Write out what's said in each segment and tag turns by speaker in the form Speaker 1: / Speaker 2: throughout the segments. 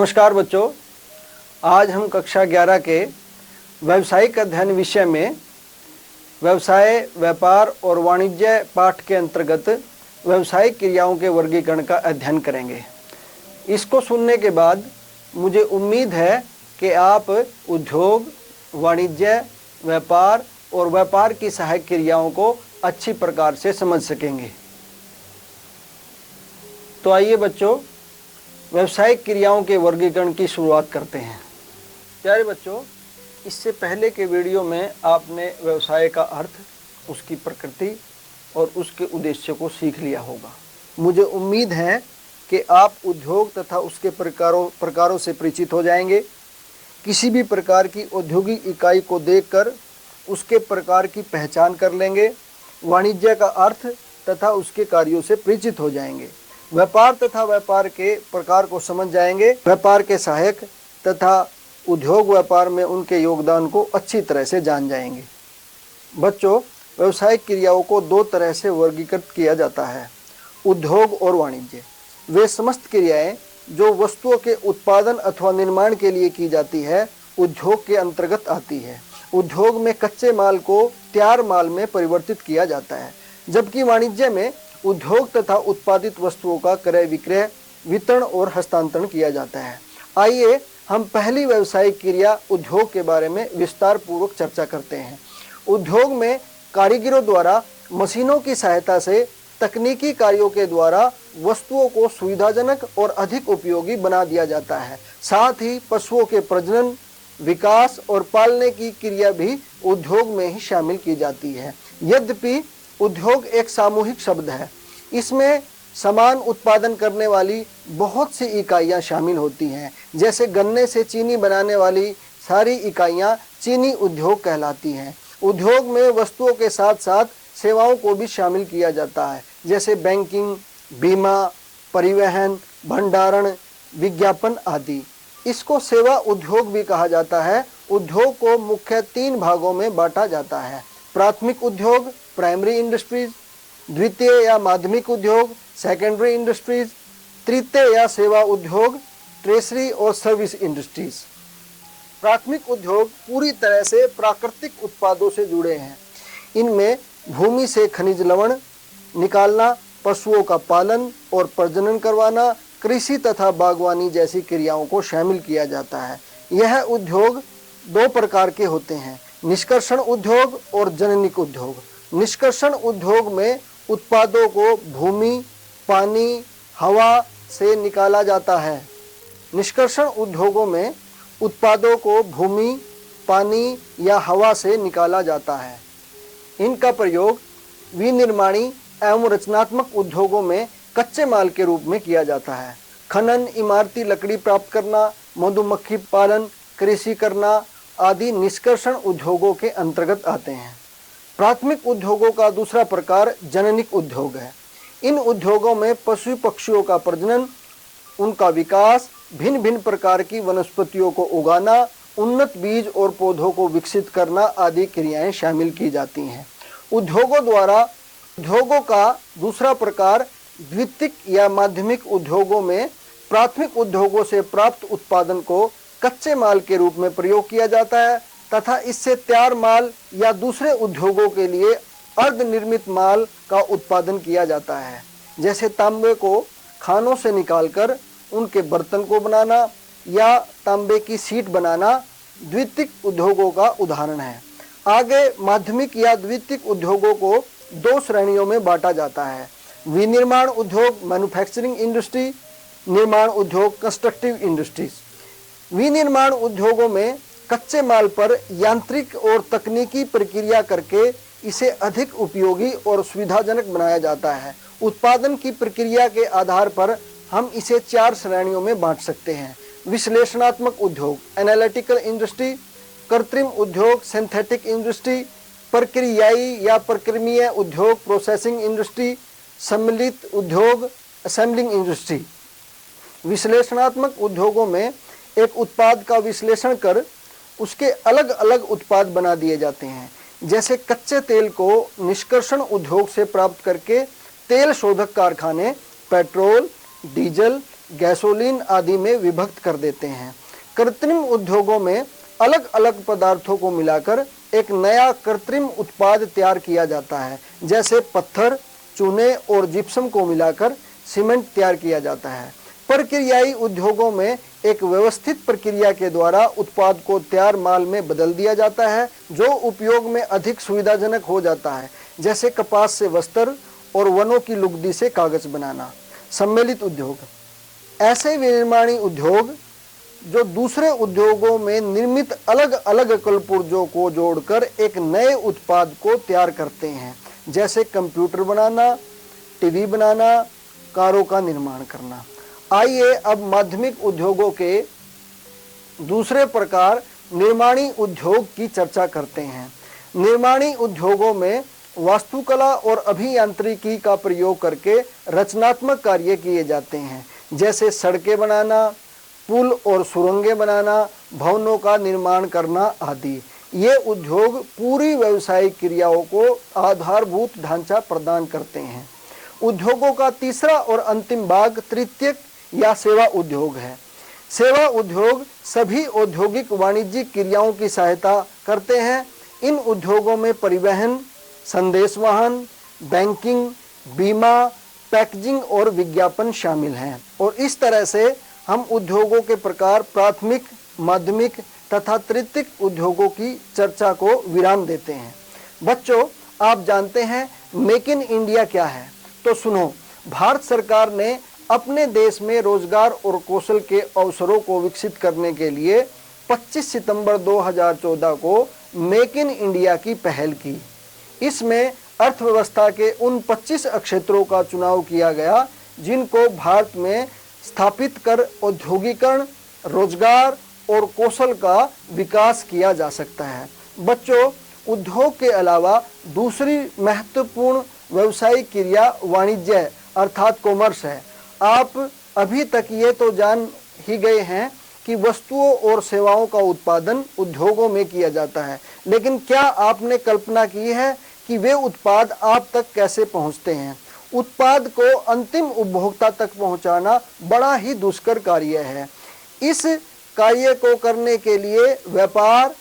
Speaker 1: नमस्कार बच्चों, आज हम कक्षा 11 के व्यावसायिक अध्ययन विषय में व्यवसाय, व्यापार और वाणिज्य पाठ के अंतर्गत व्यावसायिक क्रियाओं के वर्गीकरण का अध्ययन करेंगे। इसको सुनने के बाद मुझे उम्मीद है कि आप उद्योग, वाणिज्य, व्यापार और व्यापार की सहायक क्रियाओं को अच्छी प्रकार से समझ सकेंगे। तो आइए बच्चों, व्यावसायिक क्रियाओं के वर्गीकरण की शुरुआत करते हैं। प्यारे बच्चों, इससे पहले के वीडियो में आपने व्यवसाय का अर्थ, उसकी प्रकृति और उसके उद्देश्य को सीख लिया होगा। मुझे उम्मीद है कि आप उद्योग तथा उसके प्रकारों से परिचित हो जाएंगे। किसी भी प्रकार की औद्योगिक इकाई को देखकर उसके प्रकार की पहचान कर लेंगे। वाणिज्य का अर्थ तथा उसके कार्यों से परिचित हो जाएंगे। व्यापार तथा व्यापार के प्रकार को समझ जाएंगे। व्यापार के सहायक तथा उद्योग व्यापार में उनके योगदान को अच्छी तरह से जान जाएंगे। बच्चों, व्यावसायिक क्रियाओं को दो तरह से वर्गीकृत किया जाता है, उद्योग और वाणिज्य। वे समस्त क्रियाएं जो वस्तुओं के उत्पादन अथवा निर्माण के लिए की जाती है, उद्योग के अंतर्गत आती है। उद्योग में कच्चे माल को तैयार माल में परिवर्तित किया जाता है, जबकि वाणिज्य में उद्योग तथा उत्पादित वस्तुओं का क्रय विक्रय, वितरण और हस्तांतरण किया जाता है। आइए हम पहली व्यावसायिक क्रिया उद्योग के बारे में विस्तार पूर्वक चर्चा करते हैं। उद्योग में कारीगरों द्वारा मशीनों की सहायता से तकनीकी कार्यों के द्वारा वस्तुओं को सुविधाजनक और अधिक उपयोगी बना दिया जाता है। साथ ही पशुओं के प्रजनन, विकास और पालने की क्रिया भी उद्योग में ही शामिल की जाती है। यद्यपि उद्योग एक सामूहिक शब्द है, इसमें समान उत्पादन करने वाली बहुत सी इकाइयां शामिल होती हैं। जैसे गन्ने से चीनी बनाने वाली सारी इकाइयां चीनी उद्योग कहलाती हैं। उद्योग में वस्तुओं के साथ साथ सेवाओं को भी शामिल किया जाता है, जैसे बैंकिंग, बीमा, परिवहन, भंडारण, विज्ञापन आदि। इसको सेवा उद्योग भी कहा जाता है। उद्योग को मुख्य 3 भागों में बांटा जाता है: प्राथमिक उद्योग, प्राइमरी इंडस्ट्रीज; द्वितीय या माध्यमिक उद्योग, सेकेंडरी इंडस्ट्रीज; तृतीय या सेवा उद्योग, ट्रेसरी और सर्विस इंडस्ट्रीज। प्राथमिक उद्योग पूरी तरह से प्राकृतिक उत्पादों से जुड़े हैं। इनमें भूमि से खनिज लवण निकालना, पशुओं का पालन और प्रजनन करवाना, कृषि तथा बागवानी जैसी क्रियाओं को शामिल किया जाता है। यह उद्योग 2 प्रकार के होते हैं: निष्कर्षण उद्योग और जननिक उद्योग। निष्कर्षण उद्योग में उत्पादों को भूमि, पानी, हवा से निकाला जाता है। निष्कर्षण उद्योगों में उत्पादों को भूमि, पानी या हवा से निकाला जाता है। इनका प्रयोग विनिर्माणी एवं रचनात्मक उद्योगों में कच्चे माल के रूप में किया जाता है। खनन, इमारती लकड़ी प्राप्त करना, मधुमक्खी पालन, कृषि करना आदि निष्कर्षण उद्योगों के अंतर्गत आते हैं। प्राथमिक उद्योगों का दूसरा प्रकार जननिक उद्योग है। इन उद्योगों में पशु पक्षियों का प्रजनन, उनका विकास, भिन्न भिन्न प्रकार की वनस्पतियों को उगाना, उन्नत बीज और पौधों को विकसित करना आदि क्रियाएं शामिल की जाती हैं। उद्योगों का दूसरा प्रकार द्वितीयक या माध्यमिक उद्योगों में प्राथमिक उद्योगों से प्राप्त उत्पादन को कच्चे माल के रूप में प्रयोग किया जाता है तथा इससे तैयार माल या दूसरे उद्योगों के लिए अर्धनिर्मित माल का उत्पादन किया जाता है। जैसे तांबे को खानों से निकालकर उनके बर्तन को बनाना या तांबे की सीट बनाना द्वितीयक उद्योगों का उदाहरण है। आगे माध्यमिक या द्वितीयक उद्योगों को 2 श्रेणियों में बांटा जाता है: विनिर्माण उद्योग मैन्युफैक्चरिंग इंडस्ट्री, निर्माण उद्योग कंस्ट्रक्टिव इंडस्ट्रीज। विनिर्माण उद्योगों में कच्चे माल पर यांत्रिक और तकनीकी प्रक्रिया करके इसे अधिक उपयोगी और सुविधाजनक बनाया जाता है। उत्पादन की प्रक्रिया के आधार पर हम इसे 4 श्रेणियों में बांट सकते हैं: विश्लेषणात्मक उद्योग एनालिटिकल इंडस्ट्री, कृत्रिम उद्योग सिंथेटिक इंडस्ट्री, प्रक्रियाई या प्रक्रमीय उद्योग प्रोसेसिंग इंडस्ट्री, सम्मिलित उद्योग असेंबलिंग इंडस्ट्री। विश्लेषणात्मक उद्योगों में एक उत्पाद का विश्लेषण कर उसके अलग अलग उत्पाद बना दिए जाते हैं। जैसे कच्चे तेल को निष्कर्षण उद्योग से प्राप्त करके तेल शोधक कारखाने पेट्रोल, डीजल गैसोलीन आदि में विभक्त कर देते हैं। कृत्रिम उद्योगों में अलग अलग पदार्थों को मिलाकर एक नया कृत्रिम उत्पाद तैयार किया जाता है। जैसे पत्थर, चूने और जिप्सम को मिलाकर सीमेंट तैयार किया जाता है। प्रक्रियाई उद्योगों में एक व्यवस्थित प्रक्रिया के द्वारा उत्पाद को तैयार माल में बदल दिया जाता है, जो उपयोग में अधिक सुविधाजनक हो जाता है। जैसे कपास से वस्त्र और वनों की लुगदी से कागज बनाना। सम्मिलित उद्योग, ऐसे विनिर्माणी उद्योग जो दूसरे उद्योगों में निर्मित अलग अलग कलपुर्जों को जोड़कर एक नए उत्पाद को तैयार करते हैं। जैसे कंप्यूटर बनाना, टीवी बनाना, कारों का निर्माण करना। आइए अब माध्यमिक उद्योगों के दूसरे प्रकार निर्माणी उद्योग की चर्चा करते हैं। निर्माणी उद्योगों में वास्तुकला और अभियांत्रिकी का प्रयोग करके रचनात्मक कार्य किए जाते हैं। जैसे सड़कें बनाना, पुल और सुरंगें बनाना, भवनों का निर्माण करना आदि। ये उद्योग पूरी व्यावसायिक क्रियाओं को आधारभूत ढांचा प्रदान करते हैं। उद्योगों का तीसरा और अंतिम भाग तृतीयक या सेवा उद्योग है। सेवा उद्योग सभी औद्योगिक वाणिज्यिक क्रियाओं की सहायता करते हैं। इन उद्योगों में परिवहन, संदेश वाहन, बैंकिंग, बीमा, पैकेजिंग और विज्ञापन शामिल हैं। और इस तरह से हम उद्योगों के प्रकार प्राथमिक, माध्यमिक तथा तृतीयक उद्योगों की चर्चा को विराम देते हैं। बच्चों, आप जानते हैं मेक इन इंडिया क्या है? तो सुनो, भारत सरकार ने अपने देश में रोजगार और कौशल के अवसरों को विकसित करने के लिए 25 सितंबर 2014 को मेक इन इंडिया की पहल की। इसमें अर्थव्यवस्था के उन 25 क्षेत्रों का चुनाव किया गया जिनको भारत में स्थापित कर औद्योगिकरण, रोजगार और कौशल का विकास किया जा सकता है। बच्चों, उद्योग के अलावा दूसरी महत्वपूर्ण व्यावसायिक क्रिया वाणिज्य अर्थात कॉमर्स है। आप अभी तक ये तो जान ही गए हैं कि वस्तुओं और सेवाओं का उत्पादन उद्योगों में किया जाता है, लेकिन क्या आपने कल्पना की है कि वे उत्पाद आप तक कैसे पहुंचते हैं? उत्पाद को अंतिम उपभोक्ता तक पहुंचाना बड़ा ही दुष्कर कार्य है। इस कार्य को करने के लिए व्यापार,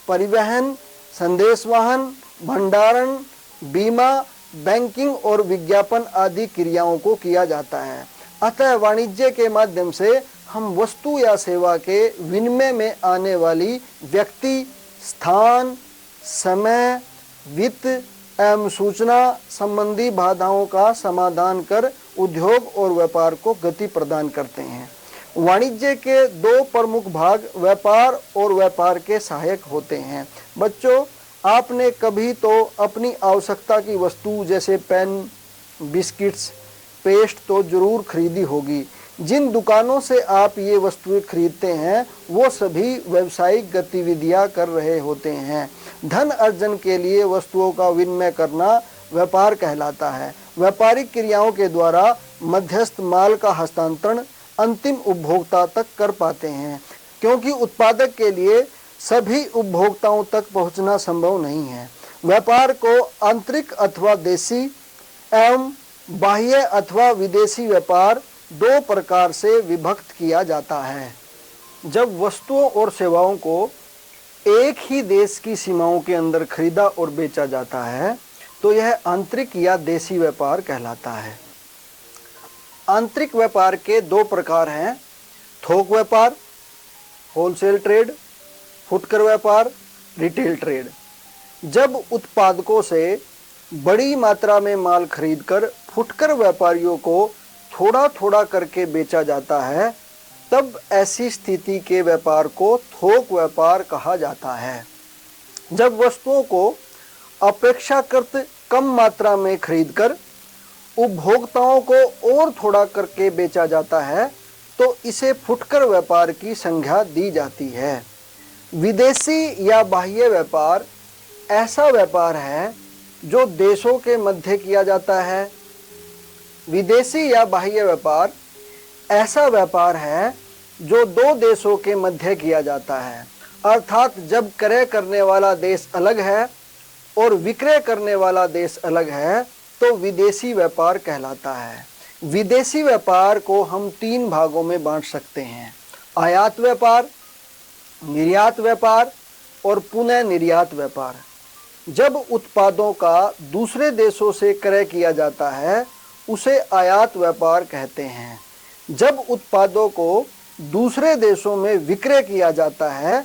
Speaker 1: परिवहन, संदेश वाहन, भंडारण, बीमा, बैंकिंग और विज्ञापन आदि क्रियाओं को किया जाता है। अतः वाणिज्य के माध्यम से हम वस्तु या सेवा के विनिमय में आने वाली व्यक्ति, स्थान, समय, वित्त एवं सूचना संबंधी बाधाओं का समाधान कर उद्योग और व्यापार को गति प्रदान करते हैं। वाणिज्य के दो प्रमुख भाग व्यापार और व्यापार के सहायक होते हैं। बच्चों, आपने कभी तो अपनी आवश्यकता की वस्तु जैसे पेन, बिस्किट्स, पेस्ट तो जरूर खरीदी होगी। जिन दुकानों से आप ये वस्तुएं खरीदते हैं वो सभी व्यावसायिक गतिविधियां कर रहे होते हैं। धन अर्जन के लिए वस्तुओं का विनिमय करना व्यापार कहलाता है। व्यापारिक क्रियाओं के द्वारा मध्यस्थ माल का हस्तांतरण अंतिम उपभोक्ता तक कर पाते हैं, क्योंकि उत्पादक के लिए सभी उपभोक्ताओं तक पहुंचना संभव नहीं है। व्यापार को आंतरिक अथवा देसी एवं बाह्य अथवा विदेशी व्यापार दो प्रकार से विभक्त किया जाता है। जब वस्तुओं और सेवाओं को एक ही देश की सीमाओं के अंदर खरीदा और बेचा जाता है तो यह आंतरिक या देसी व्यापार कहलाता है। आंतरिक व्यापार के दो प्रकार हैं, थोक व्यापार, होलसेल ट्रेड, फुटकर व्यापार, रिटेल ट्रेड। जब उत्पादकों से बड़ी मात्रा में माल खरीदकर फुटकर व्यापारियों को थोड़ा थोड़ा करके बेचा जाता है, तब ऐसी स्थिति के व्यापार को थोक व्यापार कहा जाता है। जब वस्तुओं को अपेक्षाकृत कम मात्रा में खरीदकर उपभोक्ताओं को और थोड़ा करके बेचा जाता है तो इसे फुटकर व्यापार की संज्ञा दी जाती है। विदेशी या बाह्य व्यापार ऐसा व्यापार है जो देशों के मध्य किया जाता है। विदेशी या बाह्य व्यापार ऐसा व्यापार है जो दो देशों के मध्य किया जाता है, अर्थात जब क्रय करने वाला देश अलग है और विक्रय करने वाला देश अलग है तो विदेशी व्यापार कहलाता है। विदेशी व्यापार को हम 3 भागों में बांट सकते हैं: आयात व्यापार, निर्यात व्यापार और पुनः निर्यात व्यापार। जब उत्पादों का दूसरे देशों से क्रय किया जाता है उसे आयात व्यापार कहते हैं। जब उत्पादों को दूसरे देशों में विक्रय किया जाता है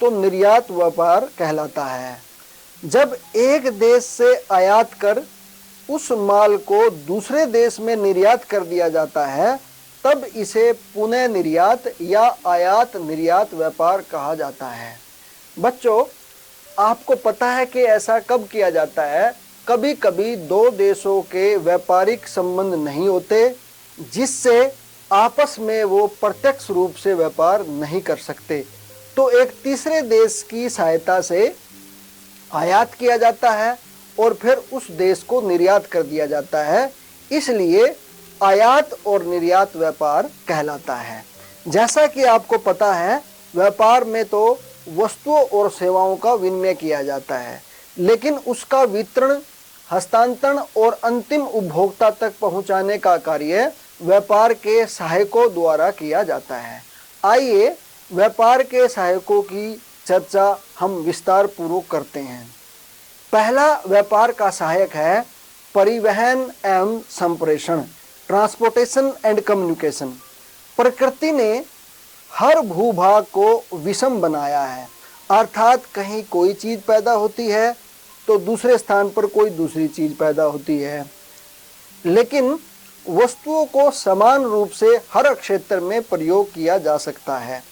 Speaker 1: तो निर्यात व्यापार कहलाता है। जब एक देश से आयात कर उस माल को दूसरे देश में निर्यात कर दिया जाता है तब इसे पुनः निर्यात या आयात निर्यात व्यापार कहा जाता है। बच्चों, आपको पता है कि ऐसा कब किया जाता है? कभी कभी 2 देशों के व्यापारिक संबंध नहीं होते जिससे आपस में वो प्रत्यक्ष रूप से व्यापार नहीं कर सकते, तो एक तीसरे देश की सहायता से आयात किया जाता है और फिर उस देश को निर्यात कर दिया जाता है, इसलिए आयात और निर्यात व्यापार कहलाता है। जैसा कि आपको पता है, व्यापार में तो वस्तुओं और सेवाओं का विनिमय किया जाता है, लेकिन उसका वितरण, हस्तांतरण और अंतिम उपभोक्ता तक पहुंचाने का कार्य व्यापार के सहायकों द्वारा किया जाता है। आइए व्यापार के सहायकों की चर्चा हम विस्तार पूर्वक करते हैं। पहला व्यापार का सहायक है परिवहन एवं संप्रेषण, ट्रांसपोर्टेशन एंड कम्युनिकेशन। प्रकृति ने हर भूभाग को विषम बनाया है, अर्थात कहीं कोई चीज पैदा होती है तो दूसरे स्थान पर कोई दूसरी चीज पैदा होती है, लेकिन वस्तुओं को समान रूप से हर क्षेत्र में प्रयोग किया जा सकता है।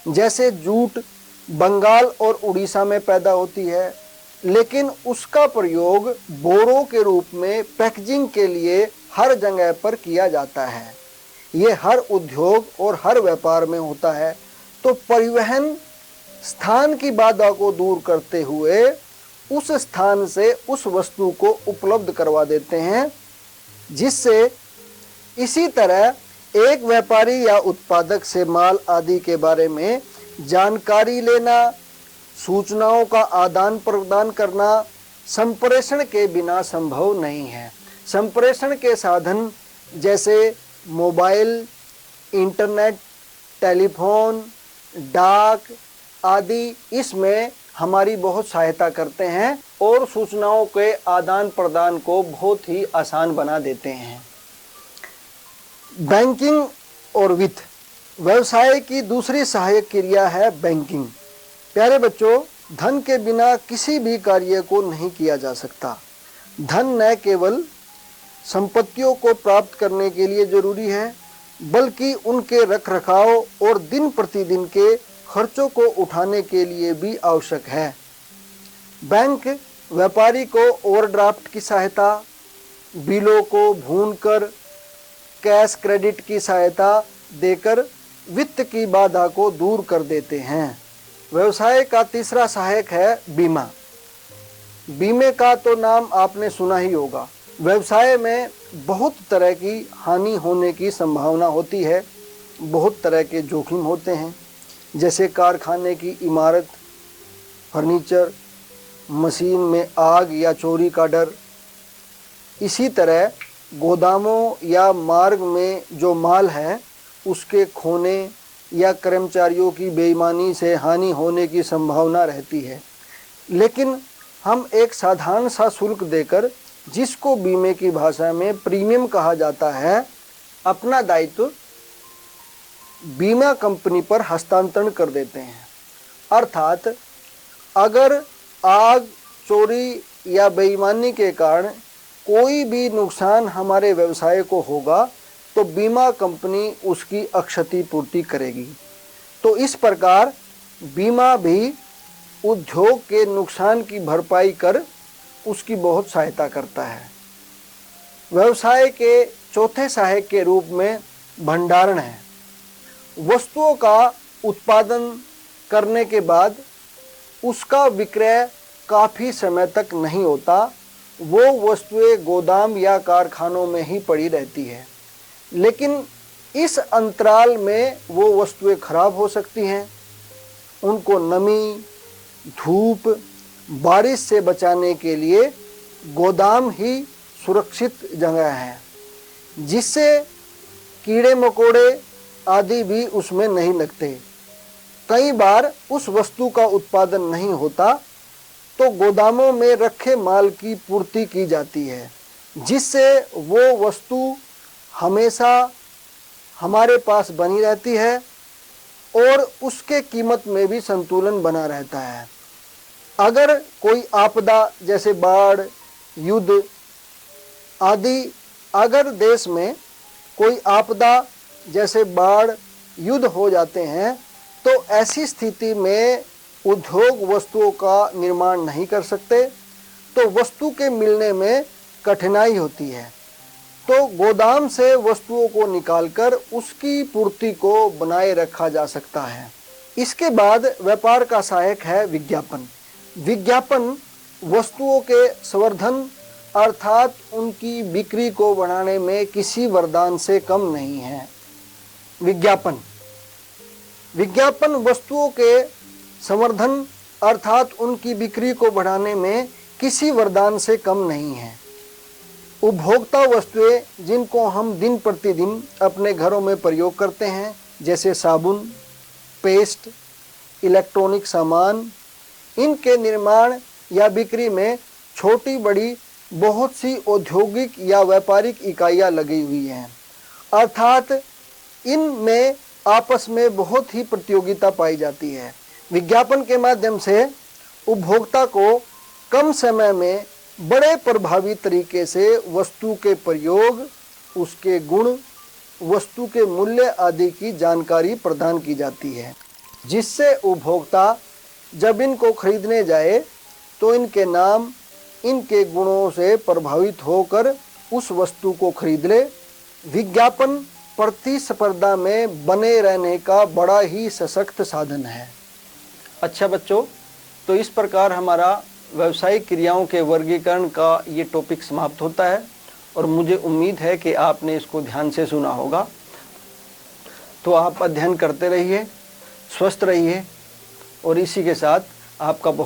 Speaker 1: जैसे जूट बंगाल और उड़ीसा में पैदा होती है, लेकिन उसका प्रयोग बोरों के रूप में पैकेजिंग के लिए हर जगह पर किया जाता है। ये हर उद्योग और हर व्यापार में होता है। तो परिवहन स्थान की बाधा को दूर करते हुए उस स्थान से उस वस्तु को उपलब्ध करवा देते हैं, जिससे इसी तरह एक व्यापारी या उत्पादक से माल आदि के बारे में जानकारी लेना, सूचनाओं का आदान प्रदान करना संप्रेषण के बिना संभव नहीं है। संप्रेषण के साधन जैसे मोबाइल, इंटरनेट, टेलीफोन, डाक आदि इसमें हमारी बहुत सहायता करते हैं और सूचनाओं के आदान प्रदान को बहुत ही आसान बना देते हैं। बैंकिंग और वित्त, व्यवसाय की दूसरी सहायक क्रिया है बैंकिंग। प्यारे बच्चों, धन के बिना किसी भी कार्य को नहीं किया जा सकता। धन न केवल संपत्तियों को प्राप्त करने के लिए जरूरी है, बल्कि उनके रखरखाव और दिन प्रतिदिन के खर्चों को उठाने के लिए भी आवश्यक है। बैंक व्यापारी को ओवरड्राफ्ट की सहायता, बिलों को भूनकर, कैश क्रेडिट की सहायता देकर वित्त की बाधा को दूर कर देते हैं। व्यवसाय का तीसरा सहायक है बीमा। बीमे का तो नाम आपने सुना ही होगा। व्यवसाय में बहुत तरह की हानि होने की संभावना होती है, बहुत तरह के जोखिम होते हैं, जैसे कारखाने की इमारत, फर्नीचर, मशीन में आग या चोरी का डर। इसी तरह गोदामों या मार्ग में जो माल है उसके खोने या कर्मचारियों की बेईमानी से हानि होने की संभावना रहती है। लेकिन हम एक साधारण सा शुल्क देकर, जिसको बीमे की भाषा में प्रीमियम कहा जाता है, अपना दायित्व बीमा कंपनी पर हस्तांतरण कर देते हैं। अर्थात अगर आग, चोरी या बेईमानी के कारण कोई भी नुकसान हमारे व्यवसाय को होगा तो बीमा कंपनी उसकी क्षति पूर्ति करेगी। तो इस प्रकार बीमा भी उद्योग के नुकसान की भरपाई कर उसकी बहुत सहायता करता है। व्यवसाय के चौथे सहायक के रूप में भंडारण है। वस्तुओं का उत्पादन करने के बाद उसका विक्रय काफ़ी समय तक नहीं होता, वो वस्तुएं गोदाम या कारखानों में ही पड़ी रहती है। लेकिन इस अंतराल में वो वस्तुएं खराब हो सकती हैं। उनको नमी, धूप, बारिश से बचाने के लिए गोदाम ही सुरक्षित जगह है। जिससे कीड़े मकोड़े आदि भी उसमें नहीं लगते। कई बार उस वस्तु का उत्पादन नहीं होता तो गोदामों में रखे माल की पूर्ति की जाती है, जिससे वो वस्तु हमेशा हमारे पास बनी रहती है और उसके कीमत में भी संतुलन बना रहता है। अगर कोई आपदा जैसे बाढ़, युद्ध आदि, अगर देश में कोई आपदा जैसे बाढ़, युद्ध हो जाते हैं तो ऐसी स्थिति में उद्योग वस्तुओं का निर्माण नहीं कर सकते, तो वस्तु के मिलने में कठिनाई होती है। तो गोदाम से वस्तुओं को निकालकर उसकी पूर्ति को बनाए रखा जा सकता है। इसके बाद व्यापार का सहायक है विज्ञापन। विज्ञापन वस्तुओं के संवर्धन अर्थात उनकी बिक्री को बढ़ाने में किसी वरदान से कम नहीं है। विज्ञापन वस्तुओं के संवर्धन अर्थात उनकी बिक्री को बढ़ाने में किसी वरदान से कम नहीं है। उपभोक्ता वस्तुएं जिनको हम दिन प्रतिदिन अपने घरों में प्रयोग करते हैं, जैसे साबुन, पेस्ट, इलेक्ट्रॉनिक सामान, इनके निर्माण या बिक्री में छोटी बड़ी बहुत सी औद्योगिक या व्यापारिक इकाइयां लगी हुई हैं, अर्थात इनमें आपस में बहुत ही प्रतियोगिता पाई जाती है। विज्ञापन के माध्यम से उपभोक्ता को कम समय में बड़े प्रभावी तरीके से वस्तु के प्रयोग, उसके गुण, वस्तु के मूल्य आदि की जानकारी प्रदान की जाती है, जिससे उपभोक्ता जब इनको खरीदने जाए तो इनके नाम, इनके गुणों से प्रभावित होकर उस वस्तु को खरीद ले। विज्ञापन प्रतिस्पर्धा में बने रहने का बड़ा ही सशक्त साधन है। अच्छा बच्चों, तो इस प्रकार हमारा व्यावसायिक क्रियाओं के वर्गीकरण का ये टॉपिक समाप्त होता है और मुझे उम्मीद है कि आपने इसको ध्यान से सुना होगा। तो आप अध्ययन करते रहिए, स्वस्थ रहिए और इसी के साथ आपका बहुत